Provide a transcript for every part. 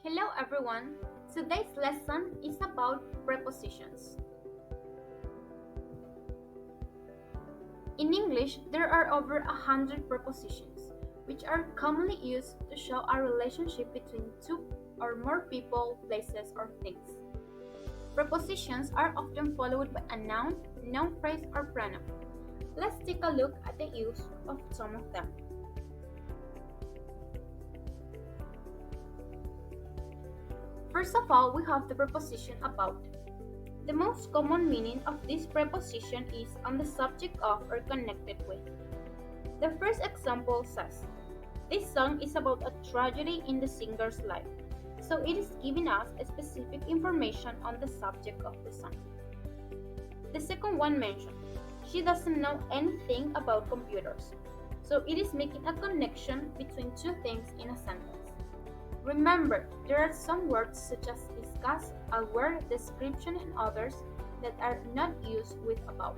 Hello everyone! Today's lesson is about prepositions. In English, there are over 100 prepositions, which are commonly used to show a relationship between two or more people, places, or things. Prepositions are often followed by a noun phrase, or pronoun. Let's take a look at the use of some of them. First of all, we have the preposition about. The most common meaning of this preposition is on the subject of or connected with. The first example says, "This song is about a tragedy in the singer's life," so it is giving us a specific information on the subject of the song. The second one mentioned, "She doesn't know anything about computers," so it is making a connection between two things in a sentence. Remember, there are some words such as discuss, aware, description, and others that are not used with about.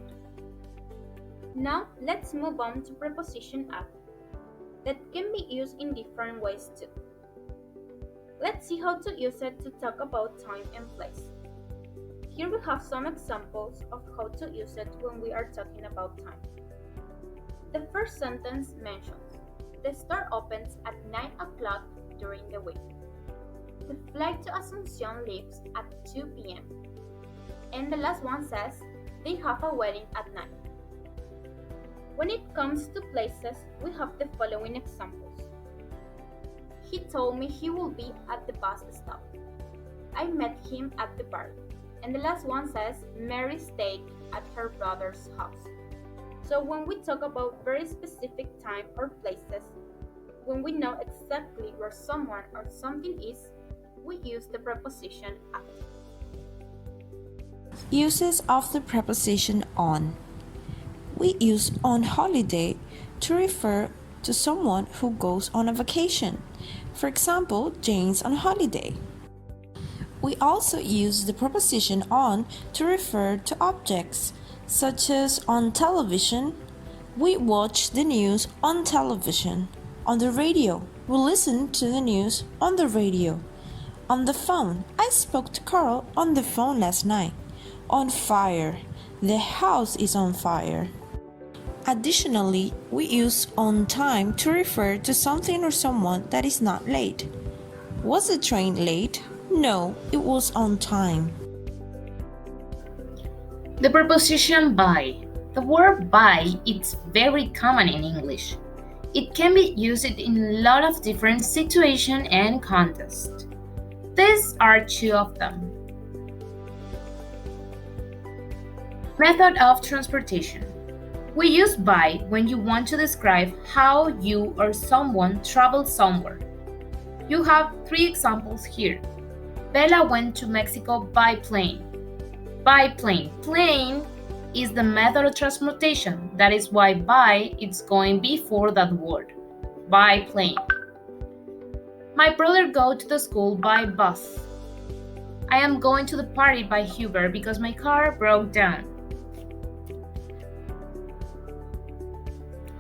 Now, let's move on to preposition at, that can be used in different ways too. Let's see how to use it to talk about time and place. Here we have some examples of how to use it when we are talking about time. The first sentence mentions, "The store opens at 9 o'clock during the week." The flight to Asunción leaves at 2 p.m. And the last one says, "They have a wedding at 9. When it comes to places, we have the following examples. "He told me he will be at the bus stop. I met him at the bar." And the last one says, "Mary stayed at her brother's house." So when we talk about very specific time or places, when we know exactly where someone or something is, we use the preposition at. Uses of the preposition on. We use on holiday to refer to someone who goes on a vacation. For example, Jane's on holiday. We also use the preposition on to refer to objects, such as on television. We watch the news on television. On the radio, we listen to the news on the radio. On the phone, I spoke to Carl on the phone last night. On fire, the house is on fire. Additionally, we use on time to refer to something or someone that is not late. Was the train late? No, it was on time. The preposition by. The word by is very common in English. It can be used in a lot of different situations and contexts. These are two of them. Method of transportation. We use by when you want to describe how you or someone travels somewhere. You have 3 examples here. Bella went to Mexico by plane. By plane. Plane is the method of transportation. That is why by is going before that word. By plane. My brother go to the school by bus. I am going to the party by Uber because my car broke down.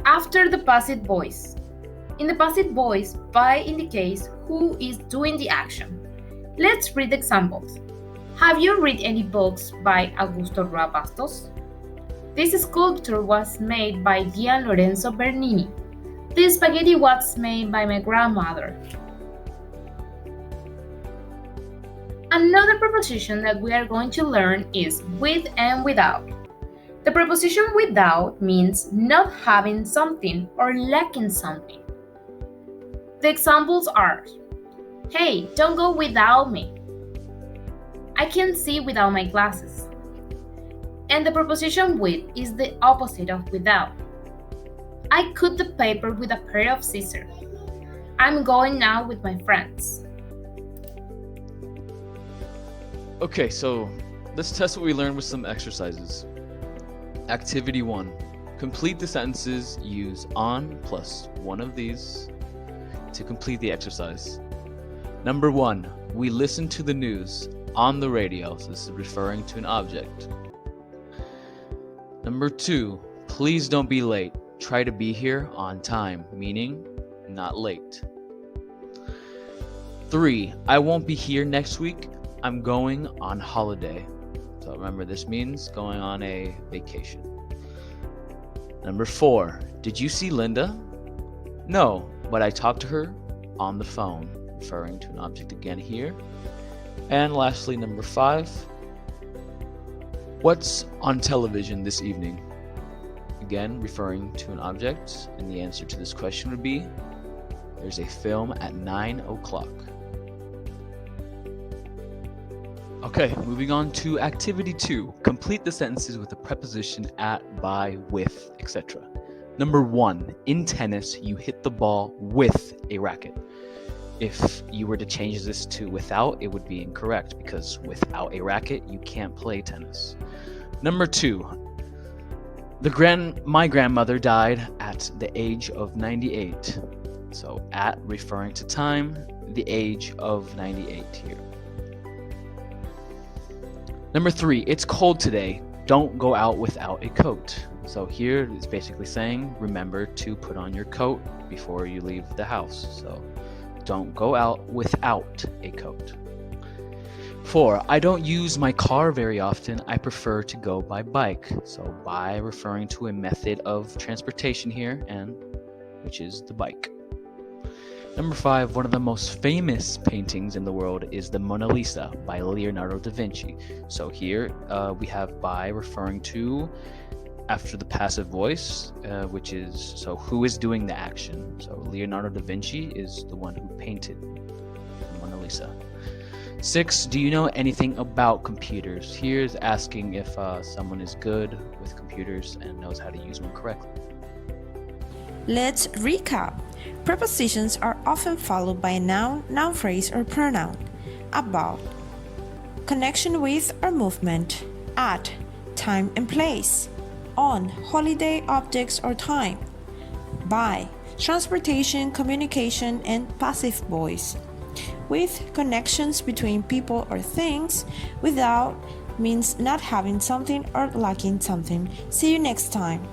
After the passive voice. In the passive voice, by indicates who is doing the action. Let's read examples. Have you read any books by Augusto Roa Bastos? This sculpture was made by Gian Lorenzo Bernini. This spaghetti was made by my grandmother. Another preposition that we are going to learn is with and without. The preposition without means not having something or lacking something. The examples are, "Hey, don't go without me. I can't see without my glasses." And the preposition with is the opposite of without. I cut the paper with a pair of scissors. I'm going out with my friends. Okay, so let's test what we learned with some exercises. Activity 1. Complete the sentences. Use on plus one of these to complete the exercise. Number 1. We listen to the news on the radio. So this is referring to an object. Number 2. Please don't be late. Try to be here on time, meaning not late. 3. I won't be here next week. I'm going on holiday. So remember, this means going on a vacation. Number 4. Did you see Linda? No, but I talked to her on the phone, referring to an object again here. And lastly, number 5. What's on television this evening? Again, referring to an object, and the answer to this question would be, there's a film at 9 o'clock. Okay, moving on to activity 2. Complete the sentences with the preposition at, by, with, etc. Number 1, in tennis, you hit the ball with a racket. If you were to change this to without, it would be incorrect because without a racket, you can't play tennis. Number 2, my grandmother died at the age of 98. So at referring to time, the age of 98 here. Number 3, it's cold today. Don't go out without a coat. So here it's basically saying, remember to put on your coat before you leave the house. So don't go out without a coat. 4, I don't use my car very often. I prefer to go by bike. So by referring to a method of transportation here, and which is the bike. Number 5, one of the most famous paintings in the world is the Mona Lisa by Leonardo da Vinci. So here we have by referring to after the passive voice, which is, so who is doing the action? So Leonardo da Vinci is the one who painted the Mona Lisa. 6, do you know anything about computers? Here's asking if someone is good with computers and knows how to use one correctly. Let's recap. Prepositions are often followed by a noun, noun phrase, or pronoun. About, connection with or movement. At, time and place. On, holiday, objects, or time. By, transportation, communication, and passive voice. With, connections between people or things. Without means not having something or lacking something. See you next time.